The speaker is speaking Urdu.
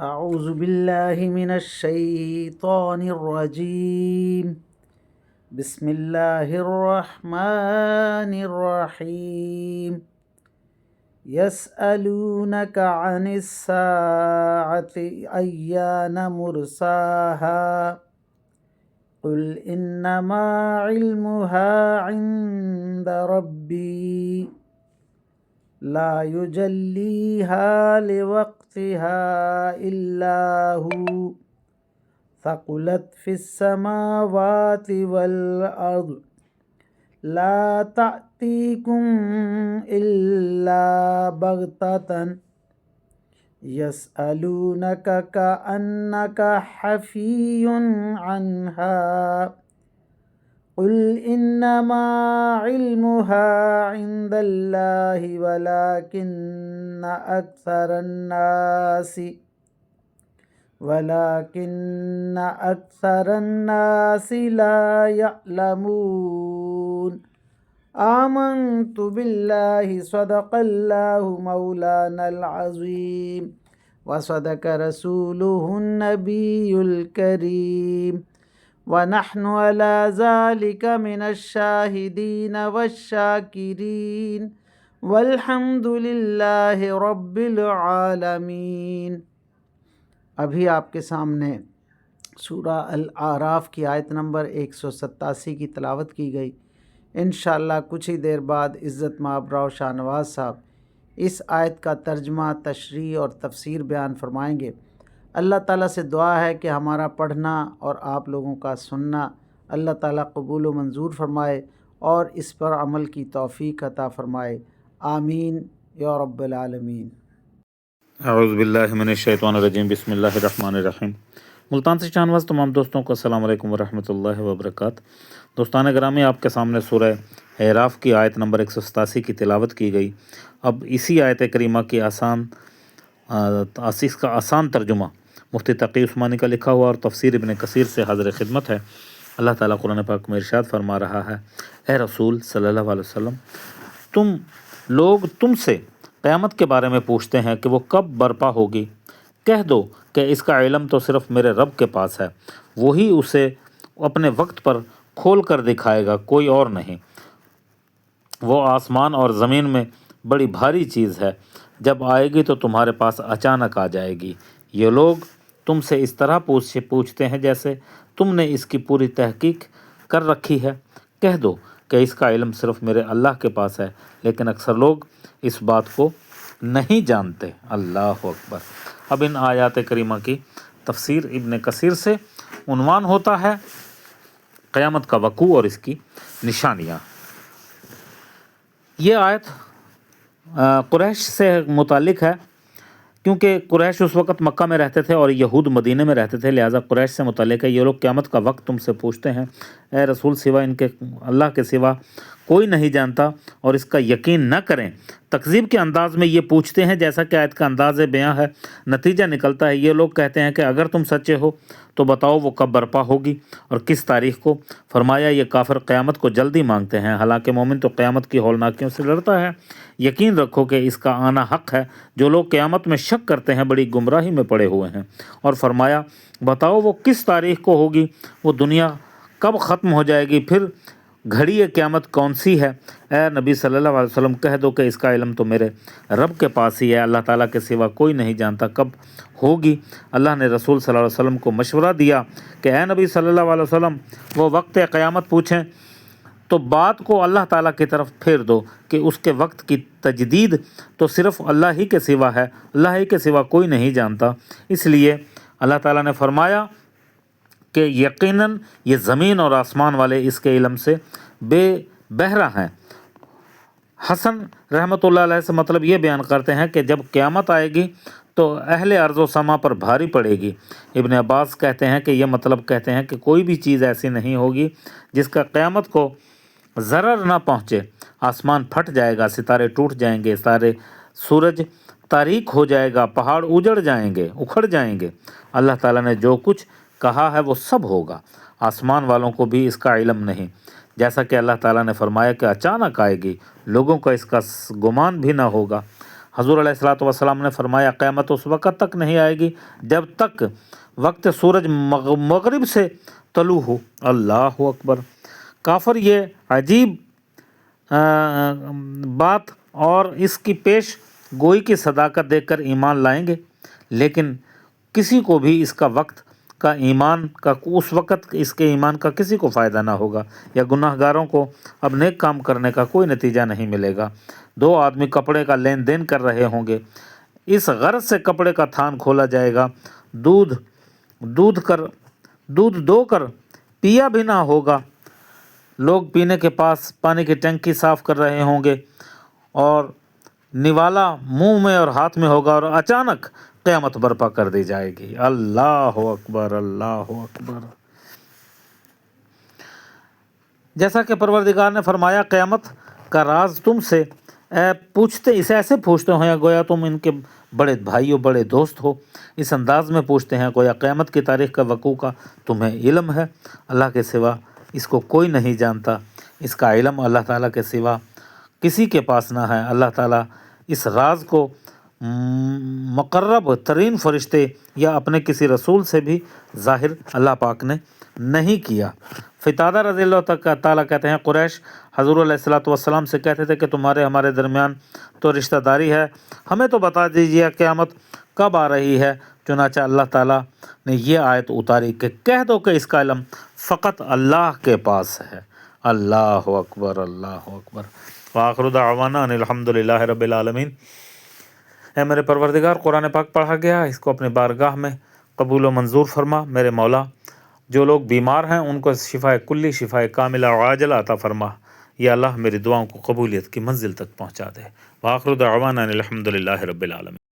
أعوذ بالله من الشيطان الرجيم. بسم الله الرحمن الرحيم. يسألونك عن الساعة أيان مرساها قل إنما علمها عند ربي لا يجليها لوقتها إلا هو ثقلت في السماوات والأرض لا تأتيكم إلا بغتة يسألونك كأنك حفي عنها قل إنما علمها عند الله ولكن أكثر الناس لا يعلمون. آمنت بالله صدق الله مولانا العظيم وصدق رسوله النبي الكريم ونحن على ذلك من الشاهدين والشاكرين والحمد لله رب العالمین۔ ابھی آپ کے سامنے سورہ الاعراف کی آیت نمبر 187 کی تلاوت کی گئی۔ انشاءاللہ کچھ ہی دیر بعد عزت مآب راؤ شاہ نواز صاحب اس آیت کا ترجمہ، تشریح اور تفسیر بیان فرمائیں گے۔ اللہ تعالیٰ سے دعا ہے کہ ہمارا پڑھنا اور آپ لوگوں کا سننا اللہ تعالیٰ قبول و منظور فرمائے اور اس پر عمل کی توفیق عطا فرمائے، آمین یا رب العالمین۔ اعوذ باللہ من الشیطان الرجیم، بسم اللہ الرحمن الرحیم۔ ملتان سے شاہ نواز تمام دوستوں کو السلام علیکم ورحمۃ اللہ وبرکاتہ۔ دوستان گرامی، آپ کے سامنے سورہ اعراف کی آیت نمبر 187 کی تلاوت کی گئی۔ اب اسی آیت کریمہ کی اس کا آسان ترجمہ مفتی تقی عثمانی کا لکھا ہوا اور تفسیر ابن کثیر سے حاضر خدمت ہے۔ اللہ تعالیٰ قرآن پاک میں ارشاد فرما رہا ہے، اے رسول صلی اللہ علیہ وسلم، لوگ تم سے قیامت کے بارے میں پوچھتے ہیں کہ وہ کب برپا ہوگی۔ کہہ دو کہ اس کا علم تو صرف میرے رب کے پاس ہے، وہی اسے اپنے وقت پر کھول کر دکھائے گا، کوئی اور نہیں۔ وہ آسمان اور زمین میں بڑی بھاری چیز ہے، جب آئے گی تو تمہارے پاس اچانک آ جائے گی۔ یہ لوگ تم سے اس طرح پوچھتے ہیں جیسے تم نے اس کی پوری تحقیق کر رکھی ہے۔ کہہ دو کہ اس کا علم صرف میرے اللہ کے پاس ہے، لیکن اکثر لوگ اس بات کو نہیں جانتے۔ اللہ اکبر۔ اب ان آیات کریمہ کی تفسیر ابن کثیر سے عنوان ہوتا ہے قیامت کا وقوع اور اس کی نشانیاں۔ یہ آیت قریش سے متعلق ہے، کیونکہ قریش اس وقت مکہ میں رہتے تھے اور یہود مدینے میں رہتے تھے، لہٰذا قریش سے متعلق ہے۔ یہ لوگ قیامت کا وقت تم سے پوچھتے ہیں، اے رسول سوا ان کے اللہ کے سوا کوئی نہیں جانتا اور اس کا یقین نہ کریں۔ تکذیب کے انداز میں یہ پوچھتے ہیں جیسا کہ آیت کا انداز بیاں ہے۔ نتیجہ نکلتا ہے یہ لوگ کہتے ہیں کہ اگر تم سچے ہو تو بتاؤ وہ کب برپا ہوگی اور کس تاریخ کو۔ فرمایا یہ کافر قیامت کو جلدی مانگتے ہیں، حالانکہ مومن تو قیامت کی ہولناکیوں سے ڈرتا ہے۔ یقین رکھو کہ اس کا آنا حق ہے۔ جو لوگ قیامت میں شک کرتے ہیں بڑی گمراہی میں پڑے ہوئے ہیں۔ اور فرمایا بتاؤ وہ کس تاریخ کو ہوگی، وہ دنیا کب ختم ہو جائے گی، پھر گھڑی قیامت کون سی ہے۔ اے نبی صلی اللہ علیہ وسلم کہہ دو کہ اس کا علم تو میرے رب کے پاس ہی ہے، اللہ تعالیٰ کے سوا کوئی نہیں جانتا کب ہوگی۔ اللہ نے رسول صلی اللہ علیہ وسلم کو مشورہ دیا کہ اے نبی صلی اللہ علیہ وسلم، وہ وقت قیامت پوچھیں تو بات کو اللہ تعالیٰ کی طرف پھیر دو کہ اس کے وقت کی تجدید تو صرف اللہ ہی کے سوا ہے، اللہ ہی کے سوا کوئی نہیں جانتا۔ اس لیے اللہ تعالیٰ نے فرمایا کہ یقیناً یہ زمین اور آسمان والے اس کے علم سے بے بہرہ ہیں۔ حسن رحمۃ اللہ علیہ سے مطلب یہ بیان کرتے ہیں کہ جب قیامت آئے گی تو اہل ارض و سما پر بھاری پڑے گی۔ ابن عباس کہتے ہیں کہ یہ مطلب کہتے ہیں کہ کوئی بھی چیز ایسی نہیں ہوگی جس کا قیامت کو ضرر نہ پہنچے۔ آسمان پھٹ جائے گا، ستارے ٹوٹ جائیں گے، سورج تاریک ہو جائے گا، پہاڑ اکھڑ جائیں گے۔ اللہ تعالیٰ نے جو کچھ کہا ہے وہ سب ہوگا۔ آسمان والوں کو بھی اس کا علم نہیں، جیسا کہ اللہ تعالیٰ نے فرمایا کہ اچانک آئے گی، لوگوں کا اس کا گمان بھی نہ ہوگا۔ حضور علیہ الصلوۃ والسلام نے فرمایا قیامت اس وقت تک نہیں آئے گی جب تک وقت سورج مغرب سے طلوع ہو۔ اللہ اکبر۔ کافر یہ عجیب بات اور اس کی پیش گوئی کی صداقت دیکھ کر ایمان لائیں گے، لیکن کسی کو بھی اس وقت اس کے ایمان کا کسی کو فائدہ نہ ہوگا، یا گناہ گاروں کو اب نیک کام کرنے کا کوئی نتیجہ نہیں ملے گا۔ دو آدمی کپڑے کا لین دین کر رہے ہوں گے، اس غرض سے کپڑے کا تھان کھولا جائے گا، دودھ دو کر پیا بھی نہ ہوگا، لوگ پینے کے پاس پانی کی ٹنکی صاف کر رہے ہوں گے اور نوالا منہ میں اور ہاتھ میں ہوگا، اور اچانک قیامت برپا کر دی جائے گی۔ اللہ اکبر، اللہ اکبر۔ جیسا کہ پروردگار نے فرمایا قیامت کا راز تم سے اسے ایسے پوچھتے ہیں گویا تم ان کے بڑے بھائی ہو، بڑے دوست ہو، اس انداز میں پوچھتے ہیں گویا قیامت کی تاریخ کا وقوع کا تمہیں علم ہے، اللہ کے سوا اس کو کوئی نہیں جانتا، اس کا علم اللہ تعالیٰ کے سوا کسی کے پاس نہ ہے۔ اللہ تعالیٰ اس راز کو مقرب ترین فرشتے یا اپنے کسی رسول سے بھی ظاہر اللہ پاک نے نہیں کیا۔ فتادہ رضی اللہ تعالیٰ کہتے ہیں قریش حضور علیہ الصلوۃ والسلام سے کہتے تھے کہ ہمارے درمیان تو رشتہ داری ہے، ہمیں تو بتا دیجیے قیامت کب آ رہی ہے۔ چنانچہ اللہ تعالیٰ نے یہ آیت اتاری کہ کہہ دو کہ اس کا علم فقط اللہ کے پاس ہے۔ اللہ اکبر، اللہ اکبر۔ وآخر دعوانا ان الحمد للہ رب العالمین۔ اے میرے پروردگار، قرآن پاک پڑھا گیا، اس کو اپنی بارگاہ میں قبول و منظور فرما۔ میرے مولا، جو لوگ بیمار ہیں ان کو شفائے کلی، شفائے کاملہ و عاجلہ عطا فرما۔ یا اللہ میری دعاؤں کو قبولیت کی منزل تک پہنچا دے۔ وآخر دعوانا ان الحمد للہ رب العالمین۔